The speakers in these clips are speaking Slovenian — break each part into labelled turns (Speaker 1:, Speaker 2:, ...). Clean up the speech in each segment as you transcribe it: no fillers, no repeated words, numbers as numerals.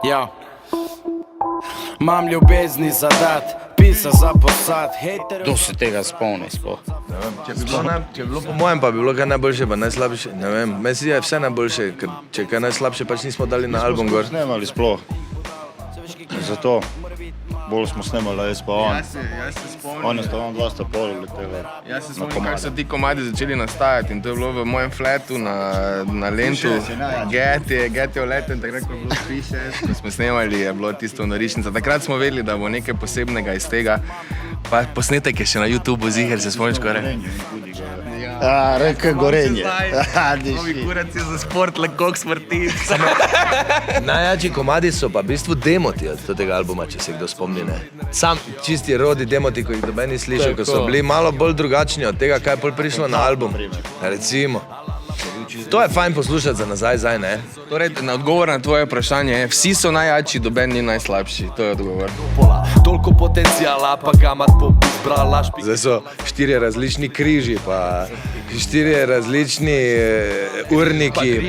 Speaker 1: Ja. Mam ljubezni za dat, pisa za posad, hejter.
Speaker 2: Kdo se tega spomni sploh?
Speaker 3: Če bi bilo po mojem, pa bi bilo kaj najboljše, pa najslabše, ne vem. Meni se je vse najboljše, ker če je kaj najslabše, pač nismo dali na album gor.
Speaker 4: Snemali sploh. Zato. Bolj smo snemali, jaz pa on.
Speaker 5: Jaz se spomnim.
Speaker 4: On je sta on dva sta polili tega.
Speaker 5: Jaz se spomnim, kako so ti komadi začeli nastajati in to je bilo v mojem flatu na Lentu. Get je v letu in takrat, ko je bilo piše, ko smo snemali, je bilo tisto norišnica. Takrat smo vedeli, da bo nekaj posebnega iz tega. Pa posnetek je še na YouTubeu ziher, se spomniš, ko je?
Speaker 4: Reke Gorenje.
Speaker 5: Novi kurac je za sport, le koliko smrti.
Speaker 3: Najjači komadi so pa v bistvu demoti od tega albuma, če se kdo spomni, ne. Sam čisti rodi demoti, ko jih doben ni slišal, ko so bili malo bolj drugačni od tega, kaj je pol prišlo na album. Recimo. To je fajn poslušati za nazaj, zdaj, ne?
Speaker 5: Torej, na odgovor na tvoje vprašanje je, vsi so najjači, doben ni najslabši. To je odgovor.
Speaker 1: Toliko potencijala, pa ga mat izbrala špik.
Speaker 3: Zdaj so 4 različni križi, pa 4 različni urniki,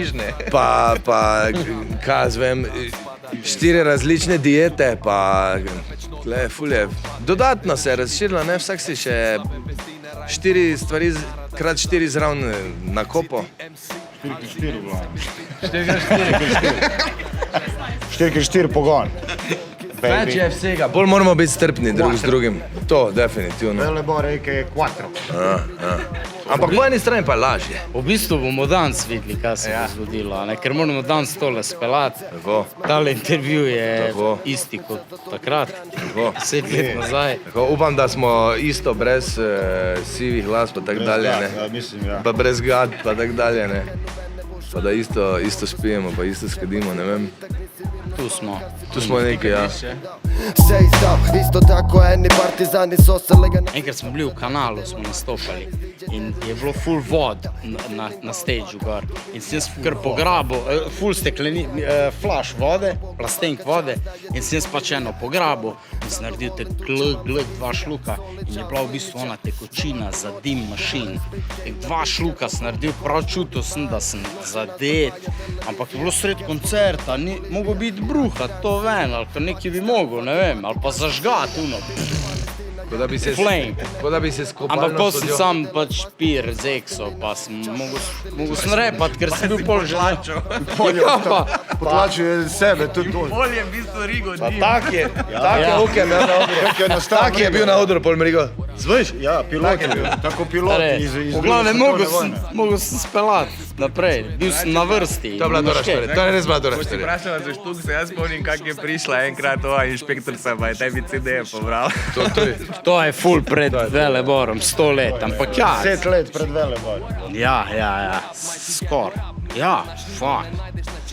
Speaker 3: pa kaj zvem, 4 različne diete, pa tle, ful je. Dodatno se je razširilo, ne, vsak si še 4 stvari krat 4 zraven na kopo.
Speaker 4: 4x4 v glavnem. 4x4 pogon.
Speaker 3: Več je vsega, bolj moramo biti strpni drug z drugim. To, definitivno.
Speaker 4: Velebor reke je 4.
Speaker 3: Ampak po eni strani pa lažje.
Speaker 2: V bistvu bomo danes videli, kaj se bo zgodilo, ne? Ker moramo danes tole speljati.
Speaker 3: Tako.
Speaker 2: Tale intervju je
Speaker 3: Tako.
Speaker 2: isti kot takrat,
Speaker 3: Tako.
Speaker 2: 10 let nazaj.
Speaker 3: Tako, upam, da smo isto brez sivih las pa tak dalje, ne.
Speaker 4: Ja, mislim, ja.
Speaker 3: Pa brez gad pa tak dalje, ne. Pa da isto spijemo, pa isto skedimo, ne vem. Tu smo nekaj, ja.
Speaker 1: Vse izdal, isto tako eni partizani so se lega.
Speaker 2: Enkrat smo bili v Kanalu, smo nastopali in je bilo full vod na stageu gor. In sem jaz kar pograbil, full stekleni, flash vode, plastenk vode in sem jaz pač eno pograbil in sem naredil te glk, 2 šluka in je bila v bistvu ona tekočina za dim mašin. 2 šluka sem naredil, prav čutil sem, da sem zadet, ampak je bilo sred koncerta, ni mogel biti bruhat to ven, ali kar nekaj bi mogel, ne vem, ali pa zažgat uno. Flame.
Speaker 3: Kot da bi se skopal
Speaker 2: Ampak
Speaker 3: na
Speaker 2: ko sem
Speaker 3: studio.
Speaker 2: sam pač pir z ekso, pa sem mogel sem repat, ker sem bil pol želačo. Ja, pa.
Speaker 4: Potlačuje sebe, tudi to.
Speaker 5: Bolje v bistvu Rigo ni.
Speaker 3: Tak je imel na odru. Tak je bil na odru, pol mi rekel.
Speaker 4: Zveš? Ja, pilot je bil. Tako pilot iz
Speaker 2: V glavnem, mogel sem spelat naprej, bil sem na vrsti.
Speaker 3: To je bila dobra štorija, to je res bila dobra
Speaker 5: Ko si
Speaker 3: štorija.
Speaker 5: vprašala za štuk, se jaz spomnim, kak je prišla enkrat ova inšpektorica, pa je tebi CD-je pobral.
Speaker 2: To je ful pred Veleborom, 100 let, ampak ja.
Speaker 4: 10 let pred Velebor.
Speaker 2: Ja, skor. Ja, fuck.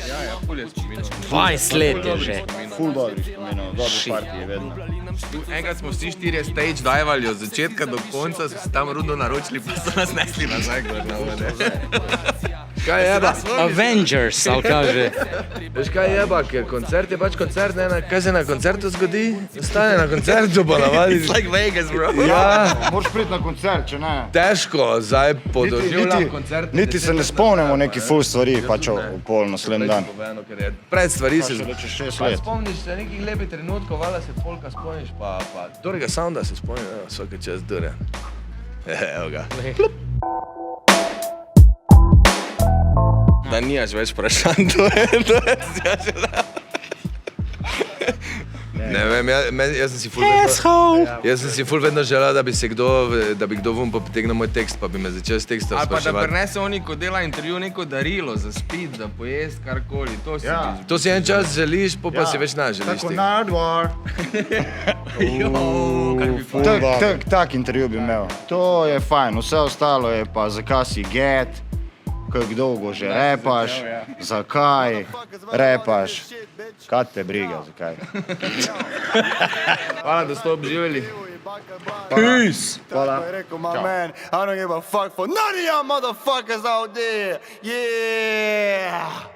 Speaker 5: Ja, ful je spominov.
Speaker 2: 20 let je že.
Speaker 4: Ful dobrih spominov, dobri partije vedno.
Speaker 5: Enkrat smo vsi 4 stage divali od začetka do konca, so se tam rudo naročili, pa so nas nesli nazaj gor na vode.
Speaker 3: Kaj je jeba?
Speaker 2: Avengers, ali kaže.
Speaker 3: Veš kaj je jeba, ker koncert je pač koncert, ne, kaj se na koncertu zgodi? Ostane na koncertu, pa navadi.
Speaker 5: It's like Vegas, bro.
Speaker 3: Ja,
Speaker 4: Moraš priti na koncert, če ne.
Speaker 3: težko, zdaj podoživljam koncert.
Speaker 4: Niti se ne spomnimo nekih ful stvari, pač v pol naslednji dan.
Speaker 3: Pred stvari se
Speaker 4: Še čez 6
Speaker 3: Pa
Speaker 4: let.
Speaker 3: spomniš se nekih lepih trenutkov, valjda se polka spomniš, pa dobrega sounda se spomniš, vsake čas dure. Evo ga.
Speaker 5: Da nijaš več vprašanj, to je
Speaker 3: Ne vem, jaz sem si ful vedno želel, da bi kdo vun potegnil moj tekst, pa bi me začel s tekstom
Speaker 5: Ali pa da
Speaker 3: spraševati.
Speaker 5: prinese oni, ko dela intervju, neko darilo za spit, da pojest karkoli, to si
Speaker 4: Ja.
Speaker 3: To si en čas želiš, pa si več ne želiš
Speaker 4: Tako
Speaker 3: tega.
Speaker 4: Nardwar. Tak intervju bi imel. To je fajn, vse ostalo je pa zakaj si get, kako dolgo že repaš, zakaj repaš, kaj te briga, zakaj.
Speaker 5: Hvala, da ste obživeli.
Speaker 2: Peace.
Speaker 4: Hvala.
Speaker 1: Man, I don't give a fuck for none of y'all motherfuckers out there. Yeah.